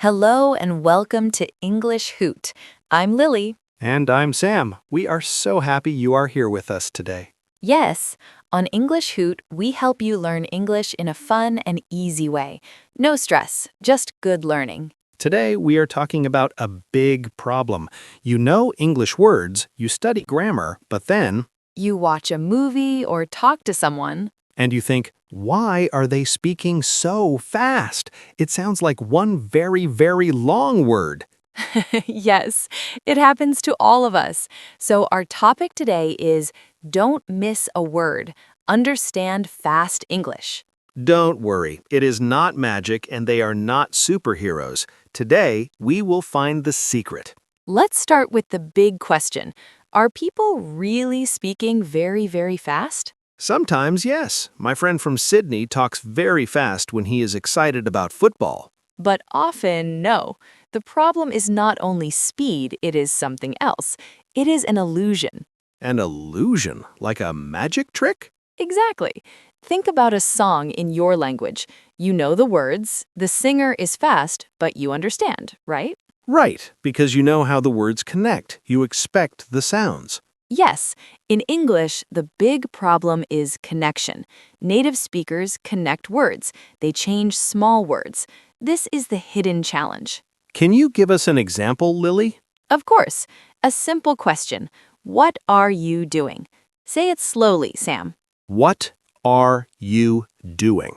Hello and welcome to English Hoot. I'm Lily. And I'm Sam. We are so happy you are here with us today. Yes, on English Hoot, we help you learn English in a fun and easy way. No stress, just good learning. Today, we are talking about a big problem. You know English words, you study grammar, but then, You watch a movie or talk to someone. and you think, why are they speaking so fast? It sounds like one very, very long word. Yes, it happens to all of us. So our topic today is don't miss a word. Understand fast English. Don't worry, it is not magic and they are not superheroes. Today, we will find the secret. Let's start with the big question. Are people really speaking very, very fast? Sometimes, yes. My friend from Sydney talks very fast when he is excited about football. But often, no. The problem is not only speed, it is something else. It is an illusion. An illusion, like a magic trick? Exactly. Think about a song in your language. You know the words, the singer is fast, but you understand, right? Right, because you know how the words connect. You expect the sounds. Yes, in English, the big problem is connection. Native speakers connect words. They change small words. This is the hidden challenge. Can you give us an example, Lily? Of course, a simple question. What are you doing? Say it slowly, Sam. What are you doing?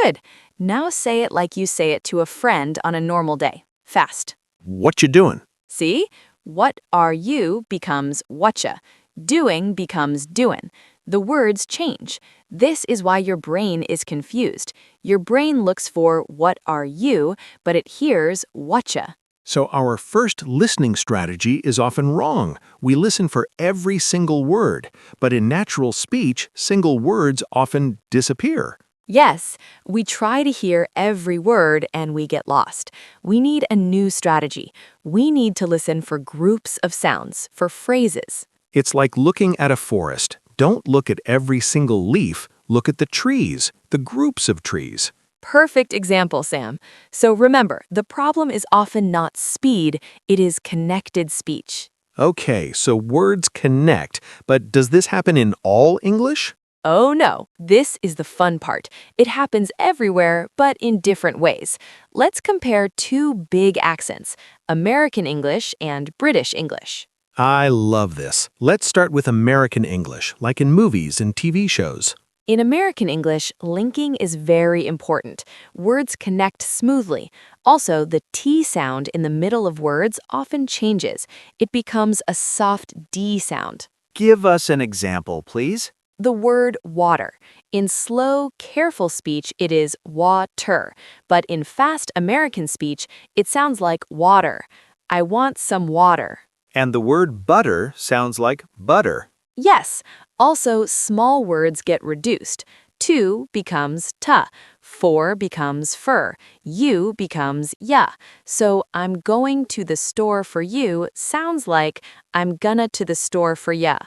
Good. Now say it like you say it to a friend on a normal day. Fast. What you doing? See? What are you becomes whatcha. Doing becomes doin'. The words change. This is why your brain is confused. Your brain looks for what are you, but it hears whatcha. So our first listening strategy is often wrong. We listen for every single word, but in natural speech, single words often disappear. Yes, we try to hear every word and we get lost. We need a new strategy. We need to listen for groups of sounds, for phrases. It's like looking at a forest. Don't look at every single leaf. Look at the trees, the groups of trees. Perfect example, Sam. So remember, the problem is often not speed, it is connected speech. Okay, so words connect, but does this happen in all English? Oh no, this is the fun part. It happens everywhere, but in different ways. Let's compare two big accents, American English and British English. I love this. Let's start with American English, like in movies and TV shows. In American English, linking is very important. Words connect smoothly. Also, the T sound in the middle of words often changes. It becomes a soft D sound. Give us an example, please. The word water. In slow, careful speech, it is water. But in fast American speech, it sounds like water. I want some water. And the word butter sounds like butter. Yes. Also, small words get reduced. To becomes ta. For becomes fur. You becomes ya. So I'm going to the store for you sounds like I'm gonna to the store for ya.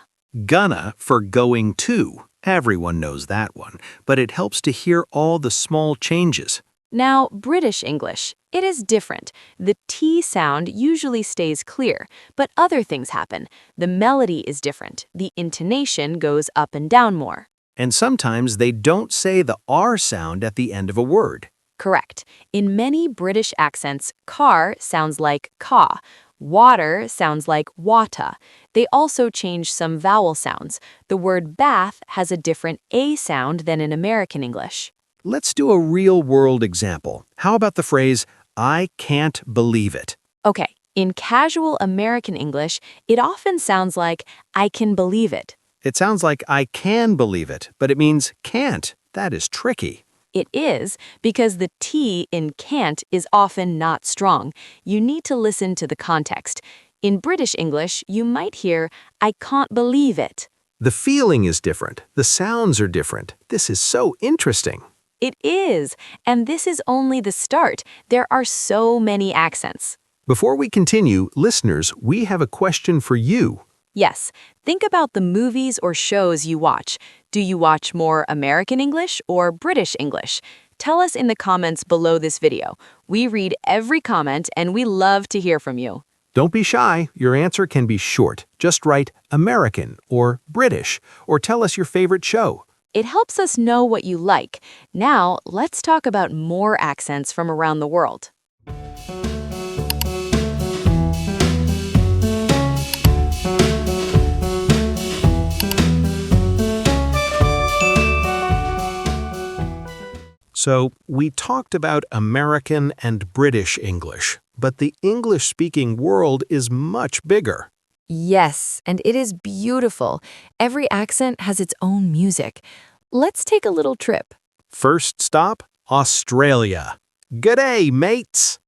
Gonna for going to. Everyone knows that one, but it helps to hear all the small changes. Now, British English. It is different. The T sound usually stays clear, but other things happen. The melody is different. The intonation goes up and down more. And sometimes they don't say the R sound at the end of a word. Correct. In many British accents, car sounds like ka. Water sounds like wata. They also change some vowel sounds. The word bath has a different A sound than in American English. Let's do a real-world example. How about the phrase, I can't believe it? Okay, in casual American English, it often sounds like I can believe it. It sounds like I can believe it, but it means can't. That is tricky. It is because the T in can't is often not strong. You need to listen to the context. In British English, you might hear, I can't believe it. The feeling is different. The sounds are different. This is so interesting. It is, and this is only the start. There are so many accents. Before we continue, listeners, we have a question for you. Yes, think about the movies or shows you watch. Do you watch more American English or British English? Tell us in the comments below this video. We read every comment and we love to hear from you. Don't be shy. Your answer can be short. Just write American or British, or tell us your favorite show. It helps us know what you like. Now, let's talk about more accents from around the world. So, we talked about American and British English, but the English-speaking world is much bigger. Yes, and it is beautiful. Every accent has its own music. Let's take a little trip. First stop, Australia. G'day, mates!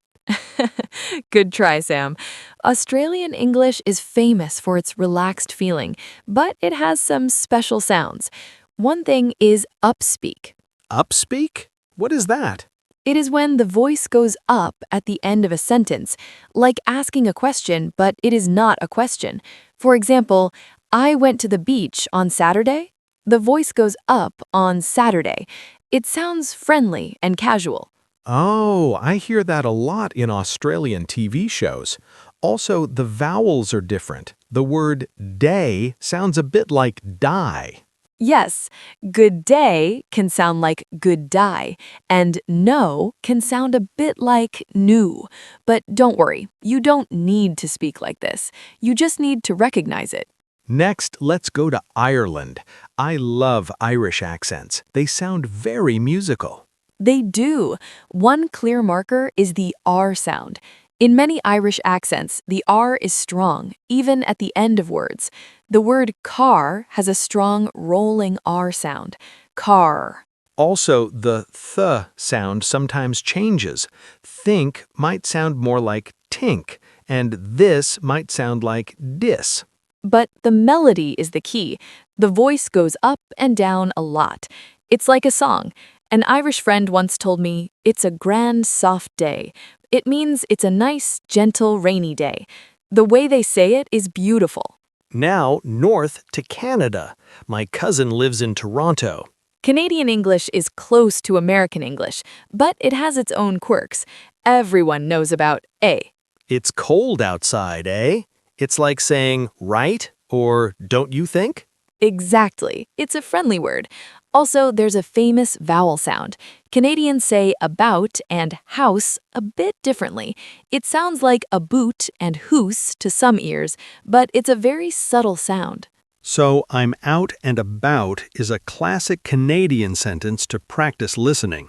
Good try, Sam. Australian English is famous for its relaxed feeling, but it has some special sounds. One thing is upspeak. Upspeak? What is that? It is when the voice goes up at the end of a sentence, like asking a question, but it is not a question. For example, I went to the beach on Saturday. The voice goes up on Saturday. It sounds friendly and casual. Oh, I hear that a lot in Australian TV shows. Also, the vowels are different. The word day sounds a bit like die. Yes, good day can sound like good die, and no can sound a bit like new. But don't worry, you don't need to speak like this. You just need to recognize it. Next, let's go to Ireland. I love Irish accents. They sound very musical. They do. One clear marker is the R sound. In many Irish accents, the R is strong, even at the end of words. The word car has a strong rolling R sound. Car. Also, the th sound sometimes changes. Think might sound more like tink, and this might sound like dis. But the melody is the key. The voice goes up and down a lot. It's like a song. An Irish friend once told me, "It's a grand, soft day." It means it's a nice, gentle, rainy day. The way they say it is beautiful. Now, north to Canada. My cousin lives in Toronto. Canadian English is close to American English, but it has its own quirks. Everyone knows about A. It's cold outside, eh? It's like saying, right? Or don't you think? Exactly. It's a friendly word. Also, there's a famous vowel sound. Canadians say about and house a bit differently. It sounds like a boot and hoose to some ears, but it's a very subtle sound. So, I'm out and about is a classic Canadian sentence to practice listening.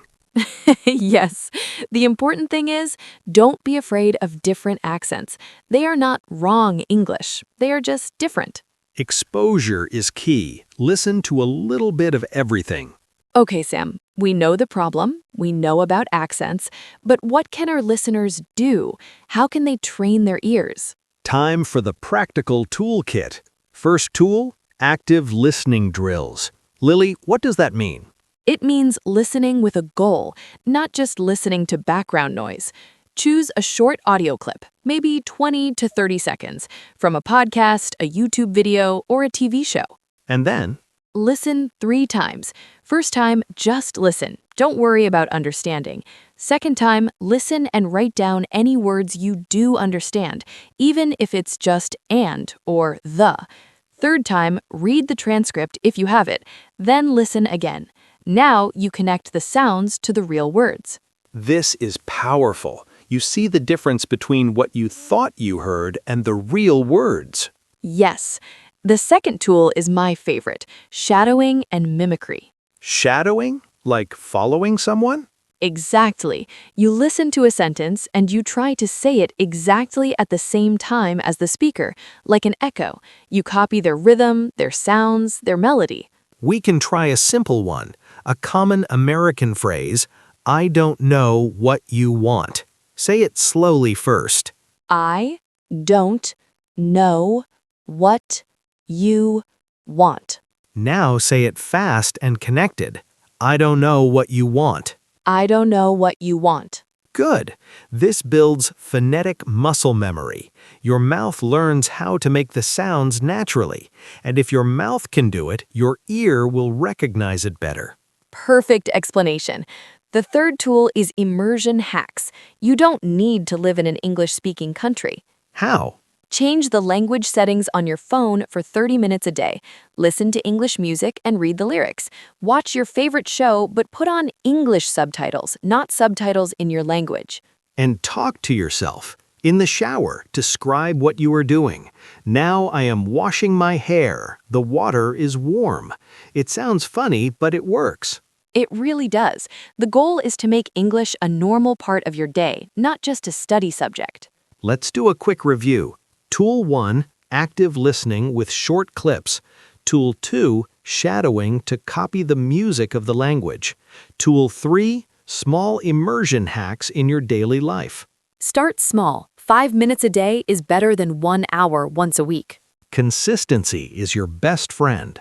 Yes. The important thing is, don't be afraid of different accents. They are not wrong English. They are just different. Exposure is key. Listen to a little bit of everything. Okay, Sam, we know the problem, we know about accents, but what can our listeners do? How can they train their ears? Time for the practical toolkit. First tool, active listening drills. Lily, what does that mean? It means listening with a goal, not just listening to background noise. Choose a short audio clip, maybe 20 to 30 seconds, from a podcast, a YouTube video, or a TV show. And then, Listen 3 times. First time, just listen. Don't worry about understanding. Second time, listen and write down any words you do understand, even if it's just and or the. Third time, read the transcript if you have it. Then listen again. Now you connect the sounds to the real words. this is powerful. You see the difference between what you thought you heard and the real words. Yes. The second tool is my favorite, shadowing and mimicry. Shadowing? Like following someone? Exactly. You listen to a sentence and you try to say it exactly at the same time as the speaker, like an echo. You copy their rhythm, their sounds, their melody. We can try a simple one, a common American phrase, I don't know what you want. Say it slowly first. I don't know what you want. Now say it fast and connected. I don't know what you want. I don't know what you want. Good. This builds phonetic muscle memory. Your mouth learns how to make the sounds naturally. And if your mouth can do it, your ear will recognize it better. Perfect explanation. The third tool is immersion hacks. You don't need to live in an English-speaking country. How? Change the language settings on your phone for 30 minutes a day. Listen to English music and read the lyrics. Watch your favorite show, but put on English subtitles, not subtitles in your language. And talk to yourself. In the shower, describe what you are doing. Now I am washing my hair. The water is warm. It sounds funny, but it works. It really does. The goal is to make English a normal part of your day, not just a study subject. Let's do a quick review. Tool 1, active listening with short clips. Tool 2, shadowing to copy the music of the language. Tool 3, small immersion hacks in your daily life. Start small. 5 minutes a day is better than 1 hour once a week. Consistency is your best friend.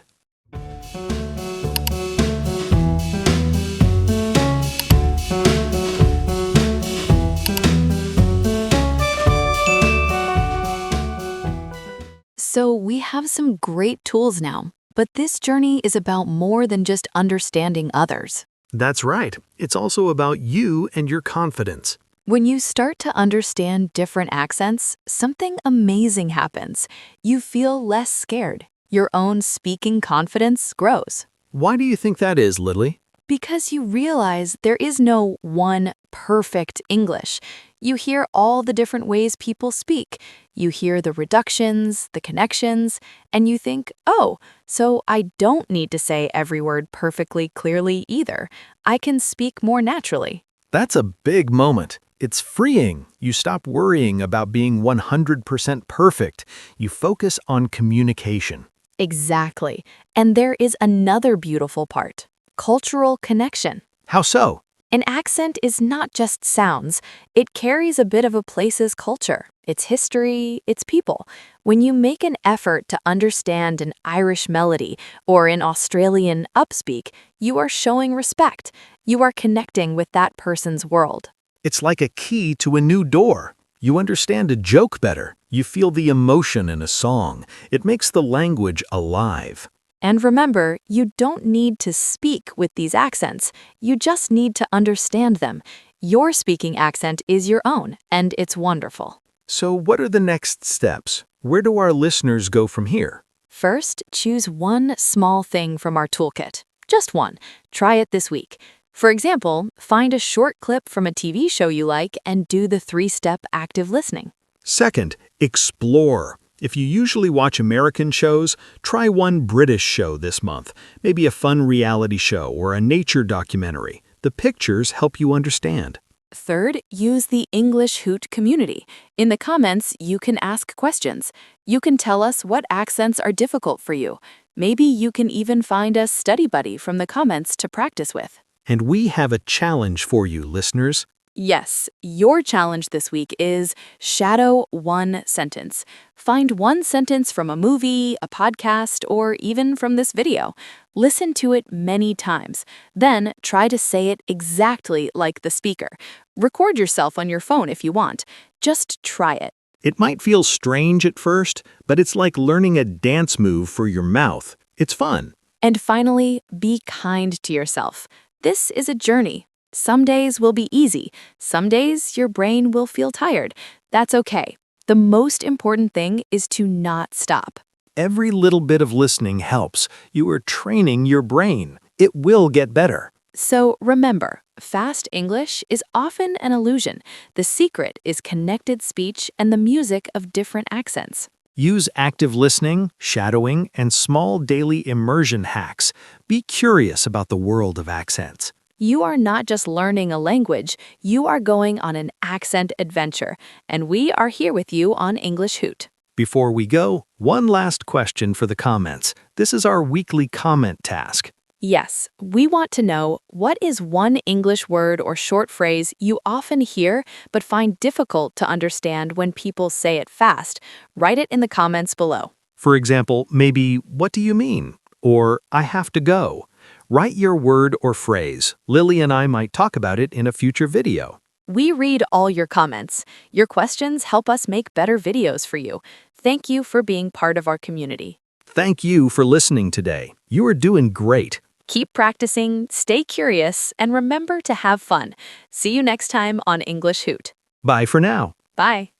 So we have some great tools now, but this journey is about more than just understanding others. That's right. It's also about you and your confidence. When you start to understand different accents, something amazing happens. You feel less scared. Your own speaking confidence grows. Why do you think that is, Lily? Because you realize there is no one perfect English. You hear all the different ways people speak. You hear the reductions, the connections, and you think, oh, so I don't need to say every word perfectly clearly either. I can speak more naturally. That's a big moment. It's freeing. You stop worrying about being 100% perfect. You focus on communication. Exactly. And there is another beautiful part. Cultural connection. How so? An accent is not just sounds. It carries a bit of a place's culture, its history, its people. When you make an effort to understand an Irish melody or an Australian upspeak, you are showing respect. You are connecting with that person's world. It's like a key to a new door. You understand a joke better. You feel the emotion in a song. It makes the language alive. And remember, you don't need to speak with these accents. You just need to understand them. Your speaking accent is your own, and it's wonderful. So what are the next steps? Where do our listeners go from here? First, choose one small thing from our toolkit. Just one. Try it this week. For example, find a short clip from a TV show you like and do the 3-step active listening. Second, explore. If you usually watch American shows, try one British show this month, maybe a fun reality show or a nature documentary. The pictures help you understand. Third, use the English Hoot community. In the comments, you can ask questions. You can tell us what accents are difficult for you. Maybe you can even find a study buddy from the comments to practice with. And we have a challenge for you, listeners. Yes, your challenge this week is shadow one sentence. Find one sentence from a movie, a podcast, or even from this video. Listen to it many times. Then try to say it exactly like the speaker. Record yourself on your phone if you want. Just try it. It might feel strange at first, but it's like learning a dance move for your mouth. It's fun. And finally, be kind to yourself. This is a journey. Some days will be easy. Some days your brain will feel tired. That's okay. The most important thing is to not stop. Every little bit of listening helps. You are training your brain. It will get better. So remember, fast English is often an illusion. The secret is connected speech and the music of different accents. Use active listening, shadowing, and small daily immersion hacks. Be curious about the world of accents. You are not just learning a language, you are going on an accent adventure, and we are here with you on English Hoot. Before we go, one last question for the comments. This is our weekly comment task. Yes, we want to know, what is one English word or short phrase you often hear but find difficult to understand when people say it fast? Write it in the comments below. For example, maybe, "What do you mean?" or "I have to go." Write your word or phrase. Lily and I might talk about it in a future video. We read all your comments. Your questions help us make better videos for you. Thank you for being part of our community. Thank you for listening today. You are doing great. Keep practicing, stay curious, and remember to have fun. See you next time on English Hoot. Bye for now. Bye.